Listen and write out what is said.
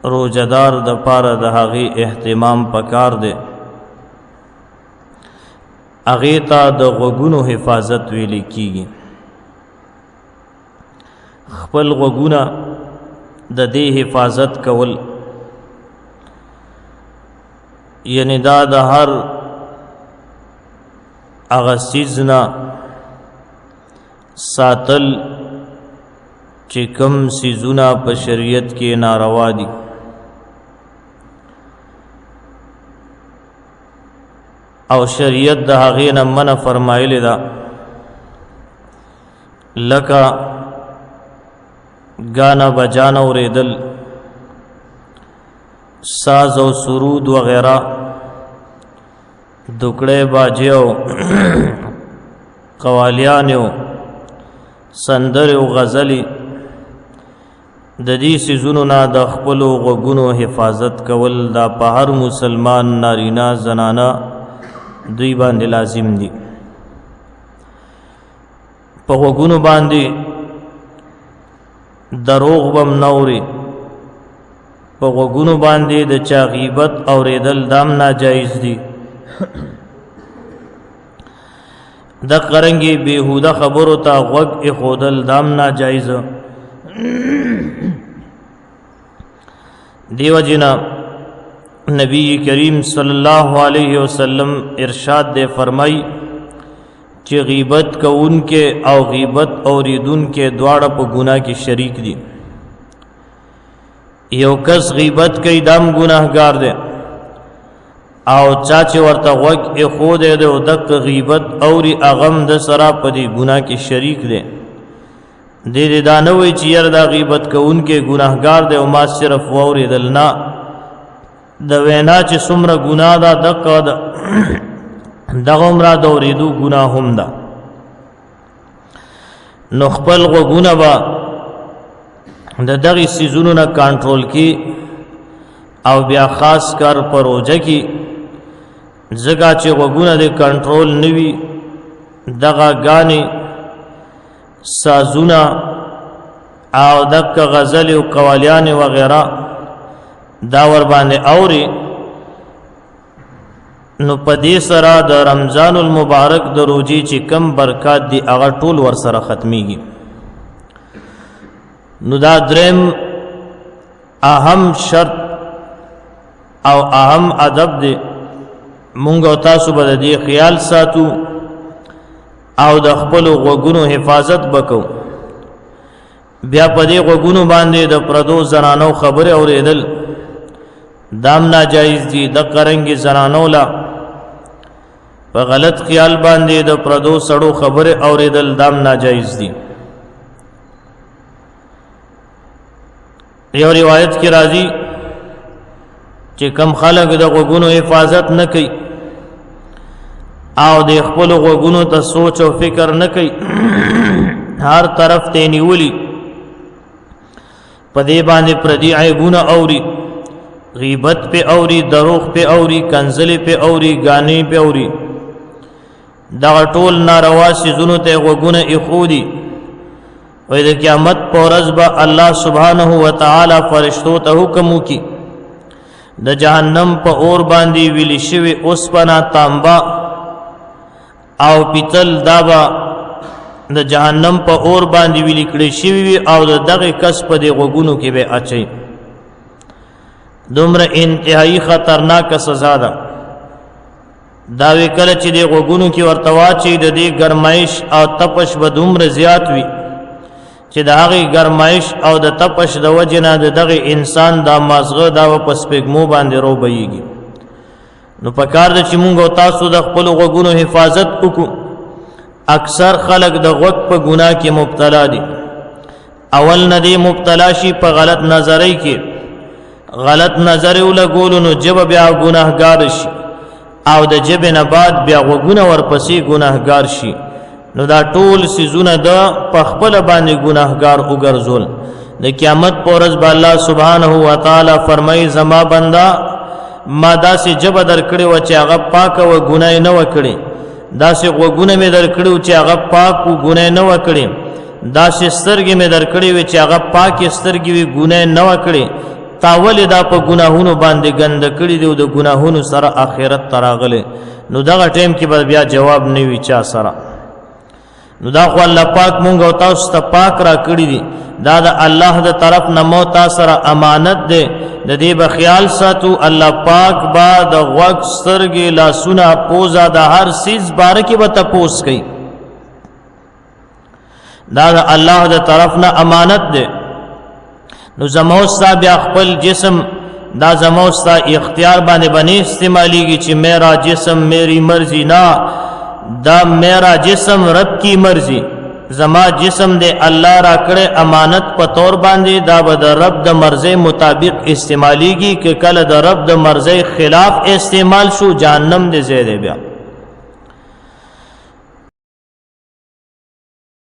روزدار د پاره د هغې اهتمام پکار دی. هغې ته د غوږونو حفاظت ویل کیږي. خپل غوږونه د دې حفاظت کول یعنی دا د هر هغه څیز نه ساتل چې کوم څیزونه په شریعت کې ناروا دي. او شریعت د هغې نه منع فرمایلې ده، لکه گانا بجانا اوریدل، ساز او سرود وغیرہ، دکڑے باجے او قوالیان او سندر او غزلی. د دې څیزونو نه د خپلو غوږونو حفاظت کول دا په هر مسلمان نارینه زنانه دوی باندې لازم دي. په غوږونو باندې دروغ بم نوري، په غوږونو باندې د چا غیبت اوریدل دام ناجایز دي. د قرنګي بیهوده خبرو ته غوږ ایښودل دام ناجایز. دیو جنا نبی کریم صلی اللہ علیہ وسلم ارشاد دے فرمائی چې غیبت کون کے او غیبت اوریدون کے دواړه په گناہ کی شریک دي. یو کس غیبت کوي دام گناهګار دی، او چا چې ورته غوږ ایښودی دی او دغه غیبت اوري هغه هم د سره په دې ګناه کې شریک دی. دې دا نه وایي چې یاره دا غیبت کوونکی ګناهګار دی او ما صرف واورېدل، نه، د وینا چې څومره ګناه ده دغه عمره د اورېدو ګناه هم ده. نو خپل غوږونه به د دغې څیزونو نه کنټرول کړي، او بیا خاص کار په روژه کې، ځکه چې غوږونه د کنټرول نه وي، دغه ګانې سازونه او دغه غزل او قوالیان وغیرہ دا ور باندې اوري، نو په دې سره د رمضان المبارک د روزي چې کم برکات دي هغه ټول ور سره ختميږي. نو دا دریم اهم شرط او اهم ادب دی، مونږ او تاسو به د دې خیال ساتو او د خپل غوږونو حفاظت وکړو. بیا په دې غوږونو باندې د پردو زنانو خبره اوریدل دام ناجایز دي. د قرنګي زنانو لا په غلط خیال باندې د پردو سړو خبره اوریدل دام ناجایز دي. یو روایت کې راځي چې کم خلک د غوږونو حفاظت نه کوي او د خپل غوږونو ته سوچ او فکر نه کوي، هر طرف ته نیولي، په دې باندې پردي عیبونه اوري، غیبت په اوري، دروغ په اوري، کنزلي په اوري، غانې په اوري، دا ټول ناروا سيزونو ته غوږونه ایښودي. وې د قیامت پر ورځ به الله سبحانه و تعالی فرشتو ته حکم وکي د جهنم په اور باندې ویلې شوی اوسپنا، تانبا او پیتل دابا د جهنم په اور باندې ویلې کړي شوی او دغه کس په دې غوږونو کې به اچي. دومره انتهایی خطرناک سزا ده. دا وی کله چې دې غوږونو کې ورته واچي د دې ګرمایش او تپش به دومره زیات وي چې د هغې ګرمایش او د تپش د وجې نه د دغه انسان دا مازغه دا په سپېږمو باندې روبهیږي. نو پکار ده چې مونږ او تاسو د خپلو غوږونو حفاظت وکړو. اکثر خلق د غوږ په ګناه کې مبتلا دي. اول نه دی مبتلا شي په غلط نظرۍ کې، غلط نظر ولګولو نو جبه بیا ګناهګار شي، او د جبه نه بعد بیا غوږونه ورپسې ګناهګار شي. نو دا ټول سيزونه د پخپل باندې ګناهګار وګرځول. د قیامت پر ورځ به الله سبحانه و تعالی فرمایي زما بندا ما داسې جبه درکړې و چې هغه پاک او ګناه نه وکړي، داسې غوږونه مې درکړي چې هغه پاک او ګناه نه وکړي، داسې سترګې مې درکړي چې هغه پاک سترګې وي ګناه نه وکړي، تاول دا په ګناهونو باندې ګند کړي دی او د ګناهونو سره آخرت تراغله نو دغه ټیم کې به بیا جواب نه وی چا سره نو دا خو الله پاک مونږ او تاسو ته پاک را کړی دي دا د الله د طرف نه مو تاسو سره امانت ده د دې به خیال ساتو الله پاک با د غوږ سترګې لاسونه پوزا د هر سیز باره کې به تپوس کوي دا د الله د طرف نه امانت ده نو زموستا بیا خپل جسم دا زموستا اختیار باندې بنی استعمالیږي چې میرا جسم میری مرضی نه دا میرا جسم رب کی مرضی زما جسم دے اللہ را کڑے امانت په طور باندې دا به د رب د مرضی مطابق استعمالیږي کہ کله د رب د مرضی خلاف استعمال شو جهنم دے زیاده بیا